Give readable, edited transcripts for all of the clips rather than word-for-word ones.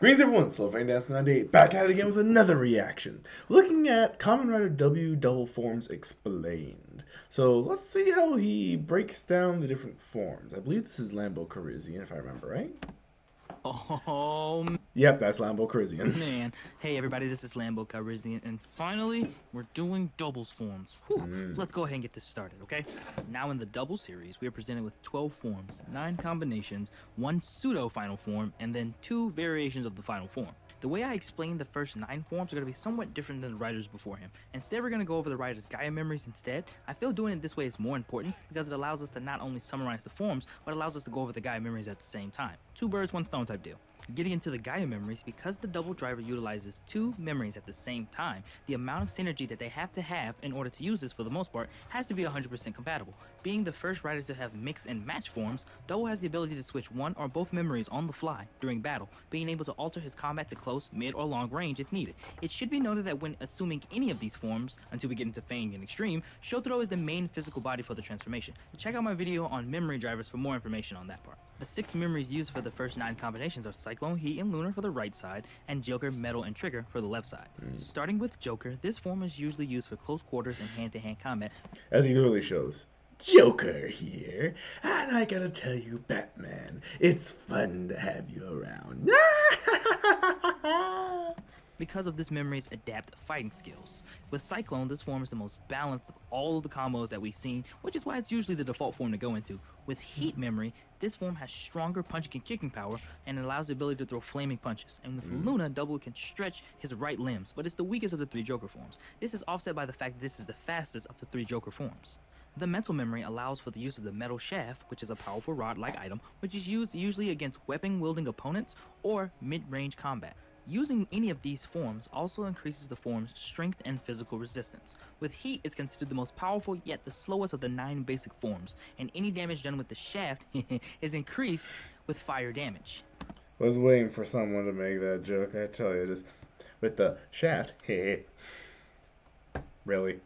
Greetings everyone, Slovene Dance 98, back at it again with another reaction. Looking at Kamen Rider W Double Forms Explained. So let's see how he breaks down the different forms. I believe this is Lambo Carizian, if I remember right. Oh Yep, that's Lambo Carizian. man. Hey everybody, this is Lambo Calrissian, and finally, we're doing doubles forms. Let's go ahead and get this started, okay? Now in the double series, we are presented with 12 forms, 9 combinations, 1 pseudo final form, and then 2 variations of the final form. The way I explain the first 9 forms are going to be somewhat different than the writers before him. Instead, we're going to go over the writer's Gaia memories instead. I feel doing it this way is more important because it allows us to not only summarize the forms, but allows us to go over the Gaia memories at the same time. 2 birds, 1 stone type deal. Getting into the Gaia memories, because the double driver utilizes 2 memories at the same time, the amount of synergy that they have in order to use this for the most part has to be 100% compatible. Being the first rider to have mix and match forms, Double has the ability to switch one or both memories on the fly during battle, being able to alter his combat to close, mid, or long range if needed. It should be noted that when assuming any of these forms, until we get into Fang and Extreme, Shotaro is the main physical body for the transformation. Check out my video on memory drivers for more information on that part. The 6 memories used for the first 9 combinations are Cyclone, Heat, and Lunar for the right side, and Joker, Metal, and Trigger for the left side. Starting with Joker, this form is usually used for close quarters and hand-to-hand combat. As he literally shows. Joker here, and I gotta tell you, Batman, it's fun to have you around. Because of this memory's adapt fighting skills. With Cyclone, this form is the most balanced of all of the combos that we've seen, which is why it's usually the default form to go into. With Heat memory, this form has stronger punching and kicking power and allows the ability to throw flaming punches. And with Luna, Double can stretch his right limbs, but it's the weakest of the 3 Joker forms. This is offset by the fact that this is the fastest of the 3 Joker forms. The mental memory allows for the use of the metal shaft, which is a powerful rod-like item, which is used usually against weapon-wielding opponents or mid-range combat. Using any of these forms also increases the form's strength and physical resistance. With Heat, it's considered the most powerful yet the slowest of the 9 basic forms, and any damage done with the shaft is increased with fire damage. Was waiting for someone to make that joke, I tell you, just with the shaft. Really?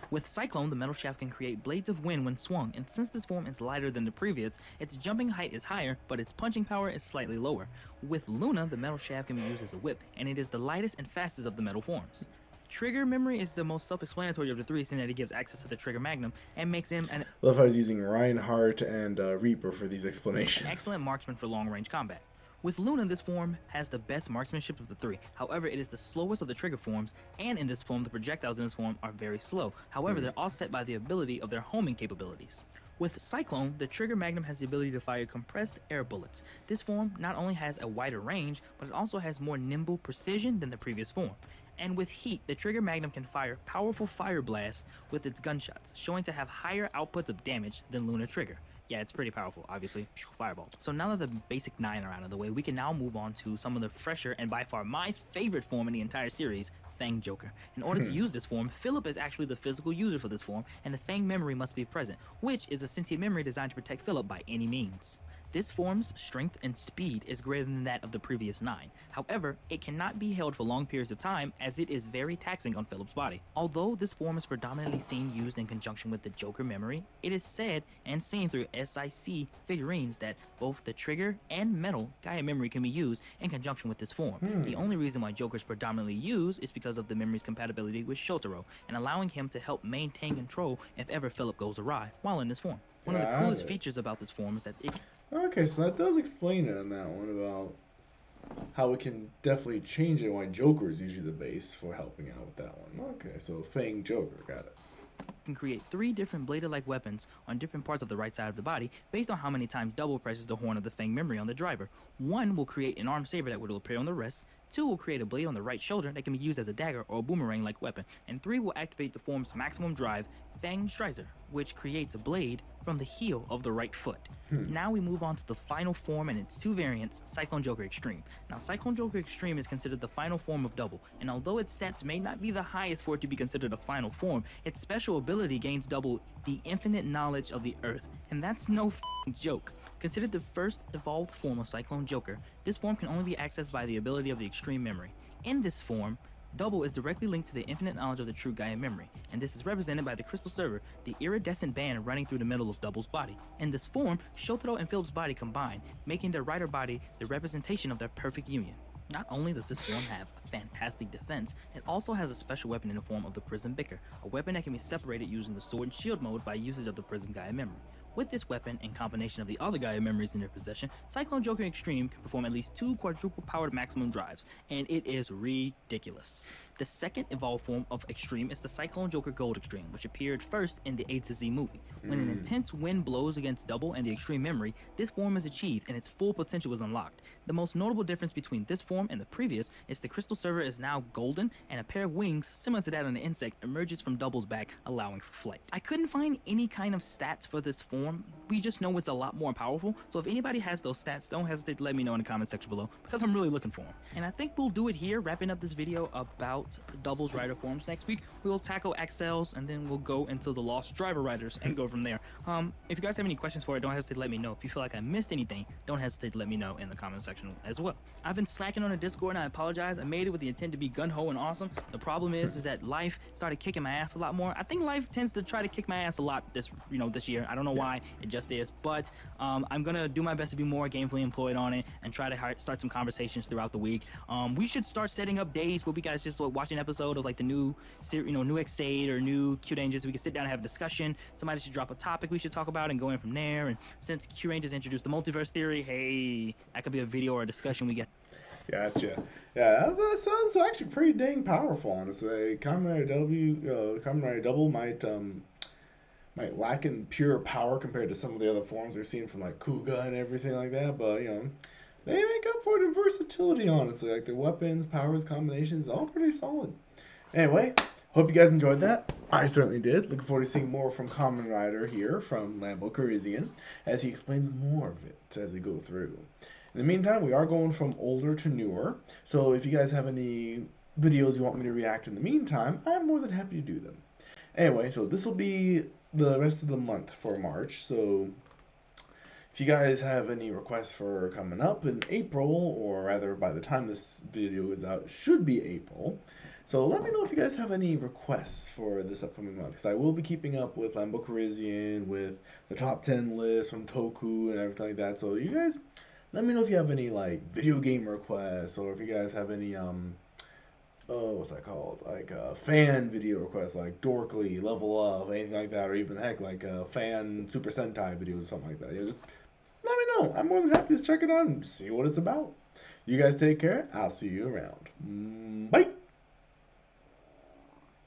With Cyclone, the metal shaft can create blades of wind when swung, and since this form is lighter than the previous, its jumping height is higher, but its punching power is slightly lower. With Luna, the metal shaft can be used as a whip, and it is the lightest and fastest of the metal forms. Trigger memory is the most self-explanatory of the 3, since that it gives access to the Trigger Magnum and makes him an Love how I was using Reinhardt and Reaper for these explanations. excellent marksman for long-range combat. With Luna, this form has the best marksmanship of the 3. However, it is the slowest of the trigger forms, and in this form, the projectiles in this form are very slow. However, they're offset by the ability of their homing capabilities. With Cyclone, the Trigger Magnum has the ability to fire compressed air bullets. This form not only has a wider range, but it also has more nimble precision than the previous form. And with Heat, the Trigger Magnum can fire powerful fire blasts with its gunshots, showing to have higher outputs of damage than Luna Trigger. Yeah, it's pretty powerful, obviously. Fireball. So now that the basic 9 are out of the way, we can now move on to some of the fresher and by far my favorite form in the entire series, Fang Joker. In order to use this form, Philip is actually the physical user for this form, and the Fang memory must be present, which is a sentient memory designed to protect Philip by any means. This form's strength and speed is greater than that of the previous 9. However, it cannot be held for long periods of time as it is very taxing on Philip's body. Although this form is predominantly seen used in conjunction with the Joker memory, it is said and seen through SIC figurines that both the Trigger and Metal Gaia memory can be used in conjunction with this form. The only reason why Joker is predominantly used is because of the memory's compatibility with Shotaro and allowing him to help maintain control if ever Philip goes awry while in this form. One of the coolest features about this form is that it Okay, so that does explain it on that one about how we can definitely change it why Joker is usually the base for helping out with that one. Okay, so Fang Joker, got it. can create 3 different bladed-like weapons on different parts of the right side of the body based on how many times Double presses the horn of the Fang memory on the driver. 1 will create an armed saber that will appear on the wrist, 2 will create a blade on the right shoulder that can be used as a dagger or a boomerang-like weapon, and 3 will activate the form's maximum drive, Fang Strizer, which creates a blade from the heel of the right foot. Now we move on to the final form and its 2 variants, Cyclone Joker Extreme. Now Cyclone Joker Extreme is considered the final form of Double, and although its stats may not be the highest for it to be considered a final form, its special ability gains Double the infinite knowledge of the earth, and that's no joke. Considered the first evolved form of Cyclone Joker, this form can only be accessed by the ability of the Extreme Memory. In this form, Double is directly linked to the infinite knowledge of the true Gaia memory, and this is represented by the crystal server, the iridescent band running through the middle of Double's body. In this form, Shotaro and Philip's body combine, making their rider body the representation of their perfect union. Not only does this form have fantastic defense, it also has a special weapon in the form of the Prism Bicker, a weapon that can be separated using the sword and shield mode by usage of the Prism Gaia memory. With this weapon, in combination of the other Gaia memories in their possession, Cyclone Joker Extreme can perform at least 2 quadruple-powered maximum drives, and it is ridiculous. The second evolved form of Extreme is the Cyclone Joker Gold Extreme, which appeared first in the A to Z movie. When an intense wind blows against Double and the Extreme memory, this form is achieved and its full potential is unlocked. The most notable difference between this form and the previous is the crystal server is now golden, and a pair of wings similar to that on the insect emerges from Double's back, allowing for flight. I couldn't find any kind of stats for this form. We just know it's a lot more powerful, so if anybody has those stats, don't hesitate to let me know in the comment section below, because I'm really looking for them. And I think we'll do it here, wrapping up this video about Double's rider forms. Next week we'll tackle Axels, and then we'll go into the Lost Driver riders and go from there. If you guys have any questions for it, don't hesitate to let me know. If you feel like I missed anything, don't hesitate to let me know in the comment section as well. I've been slacking on the Discord, and I apologize. I made it with the intent to be gun-ho and awesome. The problem is that life started kicking my ass a lot more. I think life tends to try to kick my ass a lot this year. I don't know why, it just is. But I'm gonna do my best to be more gamefully employed on it and try to start some conversations throughout the week. We should start setting up days where we guys just watch an episode of like the new new X8 or new Q Rangers. We can sit down and have a discussion. Somebody should drop a topic we should talk about and go in from there. And since Q Rangers introduced the multiverse theory, hey, that could be a video or a discussion we get. Gotcha. Yeah, that sounds actually pretty dang powerful, honestly. Kamen Rider Double might lack in pure power compared to some of the other forms we've seen from like Kuga and everything like that, but they make up for it in versatility, honestly. Like their weapons, powers, combinations, all pretty solid. Anyway, hope you guys enjoyed that. I certainly did. Looking forward to seeing more from Kamen Rider here from Lambo Carizian as he explains more of it as we go through. In the meantime, we are going from older to newer, so if you guys have any videos you want me to react in the meantime, I'm more than happy to do them. Anyway, so this will be the rest of the month for March, so if you guys have any requests for coming up in April, or rather by the time this video is out, it should be April. So let me know if you guys have any requests for this upcoming month, because I will be keeping up with Lambo Carizian, with the top 10 list from Toku and everything like that. So you guys, let me know if you have any like video game requests, or if you guys have any what's that called? Like fan video requests, like Dorkly, Level Up, anything like that, or even heck like fan Super Sentai videos, something like that. Just let me know. I'm more than happy to check it out and see what it's about. You guys take care. I'll see you around. Bye.